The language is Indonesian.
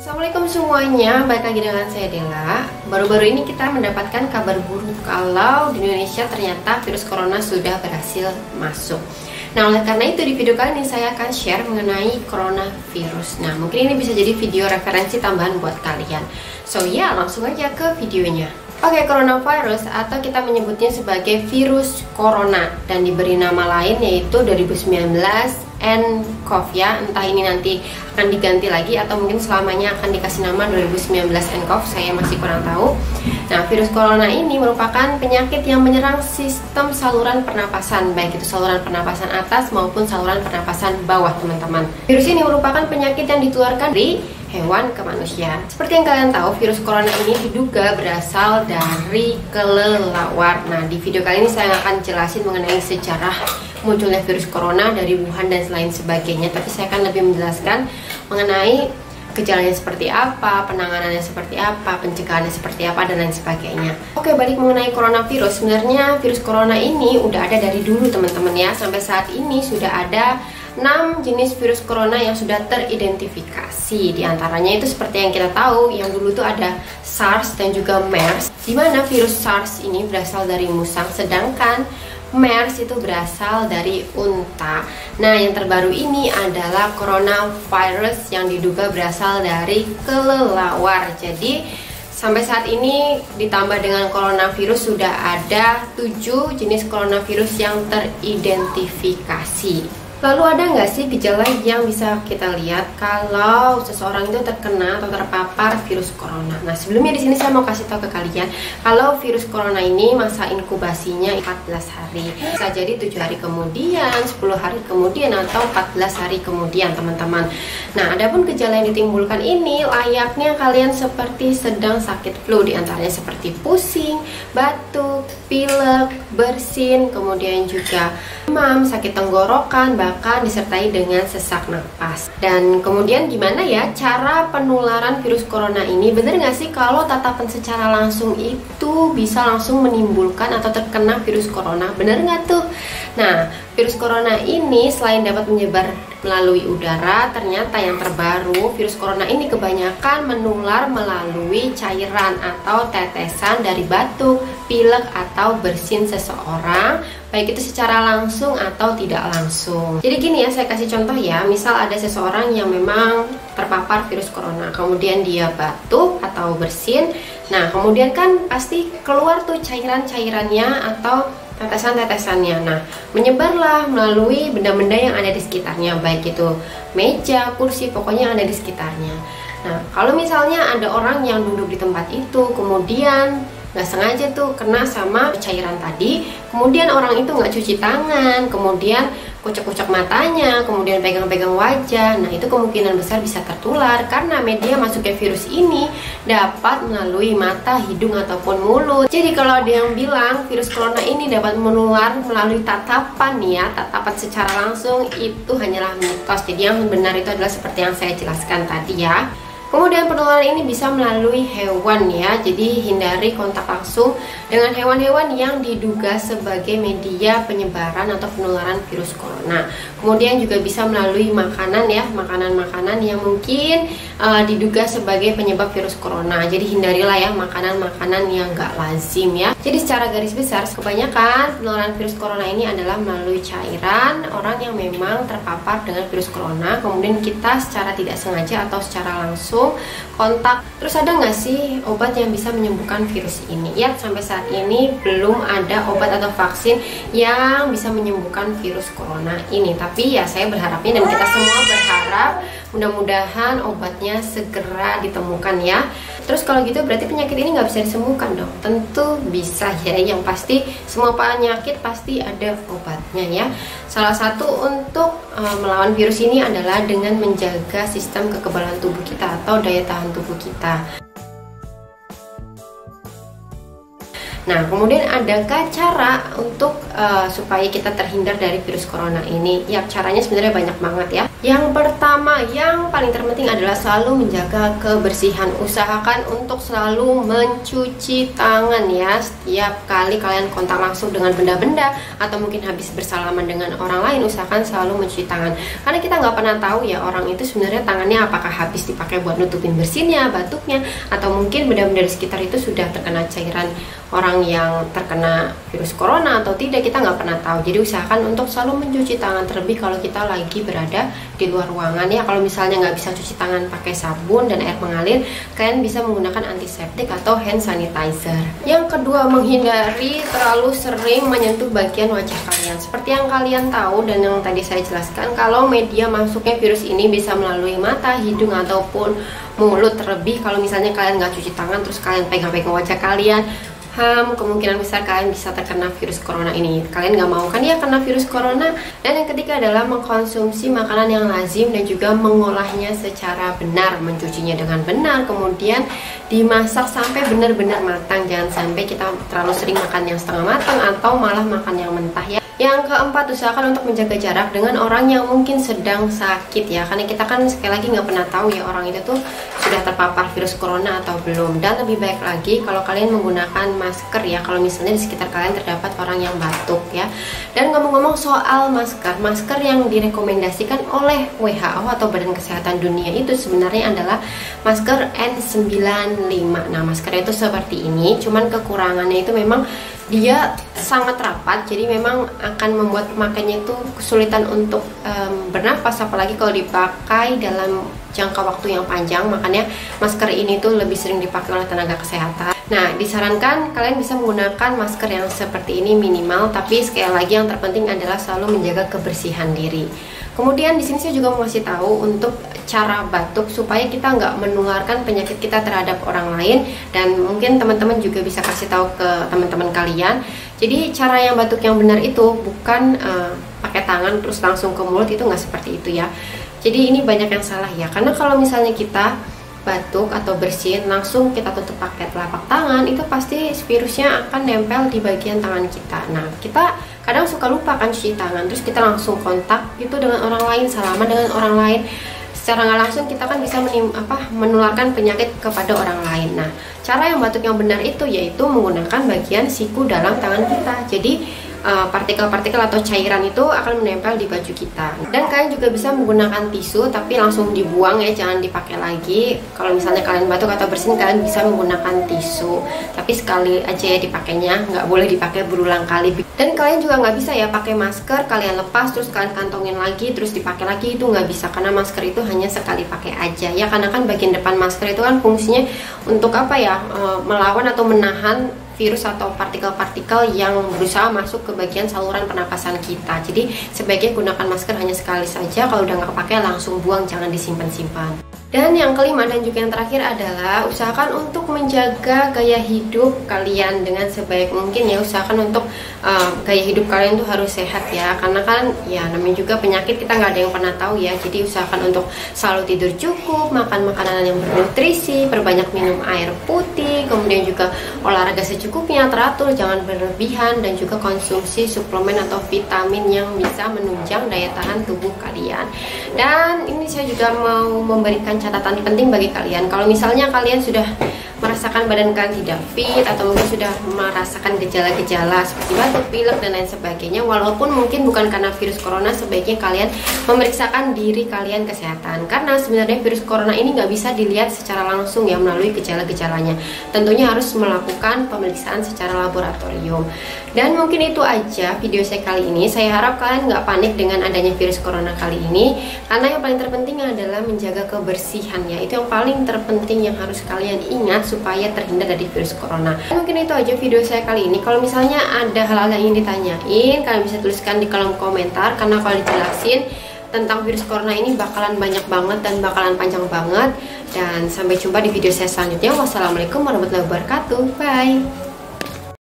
Assalamualaikum semuanya, balik lagi dengan saya Della. Baru-baru ini kita mendapatkan kabar buruk kalau di Indonesia ternyata virus corona sudah berhasil masuk. Nah, oleh karena itu di video kali ini saya akan share mengenai coronavirus. Nah, mungkin ini bisa jadi video referensi tambahan buat kalian. So ya, langsung aja ke videonya. Oke, coronavirus atau kita menyebutnya sebagai virus corona dan diberi nama lain yaitu 2019 nCoV ya. Entah ini nanti akan diganti lagi atau mungkin selamanya akan dikasih nama 2019 nCoV, saya masih kurang tahu. Nah, virus corona ini merupakan penyakit yang menyerang sistem saluran pernapasan, baik itu saluran pernapasan atas maupun saluran pernapasan bawah, teman-teman. Virus ini merupakan penyakit yang ditularkan dari hewan ke manusia. Seperti yang kalian tahu, virus corona ini diduga berasal dari kelelawar. Nah, di video kali ini saya akan jelasin mengenai sejarah munculnya virus corona dari Wuhan dan lain sebagainya. Tapi saya akan lebih menjelaskan mengenai gejalanya seperti apa, penanganannya seperti apa, pencegahannya seperti apa, dan lain sebagainya. Oke, balik mengenai coronavirus. Sebenarnya virus corona ini udah ada dari dulu, teman-teman ya. Sampai saat ini sudah ada 6 jenis virus corona yang sudah teridentifikasi. Di antaranya itu seperti yang kita tahu, yang dulu tuh ada SARS dan juga MERS, di mana virus SARS ini berasal dari musang, sedangkan MERS itu berasal dari unta. Nah, yang terbaru ini adalah coronavirus yang diduga berasal dari kelelawar. Jadi sampai saat ini ditambah dengan coronavirus sudah ada 7 jenis coronavirus yang teridentifikasi. Lalu ada nggak sih gejala yang bisa kita lihat kalau seseorang itu terkena atau terpapar virus corona? Nah, sebelumnya di sini saya mau kasih tahu ke kalian kalau virus corona ini masa inkubasinya 14 hari. Bisa jadi 7 hari kemudian, 10 hari kemudian, atau 14 hari kemudian, teman-teman. Nah, adapun gejala yang ditimbulkan ini layaknya kalian seperti sedang sakit flu, diantaranya seperti pusing, batuk, pilek, bersin, kemudian juga demam, sakit tenggorokan, bahkan disertai dengan sesak napas. Dan kemudian gimana ya cara penularan virus corona ini? Bener nggak sih kalau tatapan secara langsung itu bisa langsung menimbulkan atau terkena virus corona? Bener nggak tuh? Nah, virus corona ini selain dapat menyebar melalui udara, ternyata yang terbaru virus corona ini kebanyakan menular melalui cairan atau tetesan dari batuk, pilek, atau bersin seseorang, baik itu secara langsung atau tidak langsung. Jadi gini ya, saya kasih contoh ya. Misal ada seseorang yang memang terpapar virus corona, kemudian dia batuk atau bersin. Nah, kemudian kan pasti keluar tuh cairan-cairannya atau tetesan-tetesannya. Nah, menyebarlah melalui benda-benda yang ada di sekitarnya, baik itu meja, kursi, pokoknya yang ada di sekitarnya. Nah, kalau misalnya ada orang yang duduk di tempat itu, kemudian nggak sengaja tuh kena sama cairan tadi, kemudian orang itu nggak cuci tangan, kemudian kucek-kucek matanya, kemudian pegang-pegang wajah, nah itu kemungkinan besar bisa tertular karena media masuknya virus ini dapat melalui mata, hidung, ataupun mulut. Jadi kalau ada yang bilang virus corona ini dapat menular melalui tatapan ya, tatapan secara langsung, itu hanyalah mitos. Jadi yang benar itu adalah seperti yang saya jelaskan tadi ya. Kemudian penularan ini bisa melalui hewan ya, jadi hindari kontak langsung dengan hewan-hewan yang diduga sebagai media penyebaran atau penularan virus corona. Kemudian juga bisa melalui makanan ya, makanan-makanan yang mungkin diduga sebagai penyebab virus corona. Jadi hindarilah ya makanan-makanan yang gak lazim ya. Jadi secara garis besar, kebanyakan penularan virus corona ini adalah melalui cairan orang yang memang terpapar dengan virus corona. Kemudian kita secara tidak sengaja atau secara langsung kontak. Terus ada nggak sih obat yang bisa menyembuhkan virus ini? Ya, sampai saat ini belum ada obat atau vaksin yang bisa menyembuhkan virus corona ini. Tapi ya saya berharapnya dan kita semua berharap mudah-mudahan obatnya segera ditemukan ya. Terus kalau gitu berarti penyakit ini nggak bisa disembuhkan dong? Tentu bisa ya, yang pasti semua penyakit pasti ada obatnya ya. Salah satu untuk melawan virus ini adalah dengan menjaga sistem kekebalan tubuh kita atau daya tahan tubuh kita. Nah, kemudian adakah cara untuk supaya kita terhindar dari virus corona ini? Ya, caranya sebenarnya banyak banget ya. Yang pertama, yang paling terpenting adalah selalu menjaga kebersihan. Usahakan untuk selalu mencuci tangan ya. Setiap kali kalian kontak langsung dengan benda-benda atau mungkin habis bersalaman dengan orang lain, usahakan selalu mencuci tangan. Karena kita nggak pernah tahu ya orang itu sebenarnya tangannya apakah habis dipakai buat nutupin bersinnya, batuknya, atau mungkin benda-benda di sekitar itu sudah terkena cairan orang yang terkena virus corona atau tidak, kita nggak pernah tahu. Jadi usahakan untuk selalu mencuci tangan, terlebih kalau kita lagi berada di luar ruangan ya. Kalau misalnya nggak bisa cuci tangan pakai sabun dan air mengalir, kalian bisa menggunakan antiseptik atau hand sanitizer. Yang kedua, menghindari terlalu sering menyentuh bagian wajah kalian. Seperti yang kalian tahu dan yang tadi saya jelaskan, kalau media masuknya virus ini bisa melalui mata, hidung, ataupun mulut. Terlebih kalau misalnya kalian nggak cuci tangan terus kalian pegang-pegang wajah kalian, kemungkinan besar kalian bisa terkena virus corona ini. Kalian nggak mau kan ya kena virus corona. Dan yang ketiga adalah mengkonsumsi makanan yang lazim dan juga mengolahnya secara benar, mencucinya dengan benar, kemudian dimasak sampai benar-benar matang. Jangan sampai kita terlalu sering makan yang setengah matang atau malah makan yang mentah ya. Yang keempat, usahakan untuk menjaga jarak dengan orang yang mungkin sedang sakit ya, karena kita kan sekali lagi nggak pernah tahu ya orang itu tuh sudah terpapar virus corona atau belum. Dan lebih baik lagi kalau kalian menggunakan masker ya, kalau misalnya di sekitar kalian terdapat orang yang batuk ya. Dan ngomong-ngomong soal masker, masker yang direkomendasikan oleh WHO atau Badan Kesehatan Dunia itu sebenarnya adalah masker N95. Nah, masker itu seperti ini, cuman kekurangannya itu memang dia sangat rapat, jadi memang akan membuat pemakainya itu kesulitan untuk bernapas, apalagi kalau dipakai dalam jangka waktu yang panjang. Makanya masker ini tuh lebih sering dipakai oleh tenaga kesehatan. Nah, disarankan kalian bisa menggunakan masker yang seperti ini minimal, tapi sekali lagi yang terpenting adalah selalu menjaga kebersihan diri. Kemudian di sini saya juga mau kasih tahu untuk cara batuk supaya kita nggak menularkan penyakit kita terhadap orang lain, dan mungkin teman-teman juga bisa kasih tahu ke teman-teman kalian. Jadi cara yang batuk yang benar itu bukan pakai tangan terus langsung ke mulut, itu nggak seperti itu ya. Jadi ini banyak yang salah ya, karena kalau misalnya kita batuk atau bersin langsung kita tutup pakai telapak tangan, itu pasti virusnya akan nempel di bagian tangan kita. Nah, kita kadang suka lupa kan cuci tangan, terus kita langsung kontak gitu dengan orang lain, salaman dengan orang lain. Secara nggak langsung kita kan bisa menularkan penyakit kepada orang lain. Nah, cara yang batuk yang benar itu yaitu menggunakan bagian siku dalam tangan kita. Jadi partikel-partikel atau cairan itu akan menempel di baju kita. Dan kalian juga bisa menggunakan tisu, tapi langsung dibuang ya, jangan dipakai lagi. Kalau misalnya kalian batuk atau bersin, kalian bisa menggunakan tisu, tapi sekali aja ya dipakainya, nggak boleh dipakai berulang kali. Dan kalian juga nggak bisa ya pakai masker kalian lepas terus kalian kantongin lagi terus dipakai lagi, itu nggak bisa, karena masker itu hanya sekali pakai aja ya. Karena kan bagian depan masker itu kan fungsinya untuk apa ya, melawan atau menahan virus atau partikel-partikel yang berusaha masuk ke bagian saluran pernapasan kita. Jadi sebaiknya gunakan masker hanya sekali saja, kalau udah nggak pakai langsung buang, jangan disimpan-simpan. Dan yang kelima dan juga yang terakhir adalah usahakan untuk menjaga gaya hidup kalian dengan sebaik mungkin ya. Usahakan untuk gaya hidup kalian tuh harus sehat ya, karena kan ya namanya juga penyakit, kita nggak ada yang pernah tahu ya. Jadi usahakan untuk selalu tidur cukup, makan makanan yang bernutrisi, perbanyak minum air putih, kemudian juga olahraga secukupnya, teratur, jangan berlebihan, dan juga konsumsi suplemen atau vitamin yang bisa menunjang daya tahan tubuh kalian. Dan ini saya juga mau memberikan catatan penting bagi kalian. Kalau misalnya kalian sudah merasakan badan kalian tidak fit atau mungkin sudah merasakan gejala-gejala seperti batuk, pilek, dan lain sebagainya, walaupun mungkin bukan karena virus corona, sebaiknya kalian memeriksakan diri kalian kesehatan, karena sebenarnya virus corona ini nggak bisa dilihat secara langsung ya melalui gejala-gejalanya. Tentunya harus melakukan pemeriksaan secara laboratorium. Dan mungkin itu aja video saya kali ini. Saya harap kalian nggak panik dengan adanya virus corona kali ini, karena yang paling terpenting adalah menjaga kebersihan ya. Itu yang paling terpenting yang harus kalian ingat supaya terhindar dari virus corona. Dan mungkin itu aja video saya kali ini. Kalau misalnya ada hal-hal yang ingin ditanyain, kalian bisa tuliskan di kolom komentar, karena kalau dijelasin tentang virus corona ini bakalan banyak banget dan bakalan panjang banget. Dan sampai jumpa di video saya selanjutnya. Wassalamualaikum warahmatullahi wabarakatuh. Bye.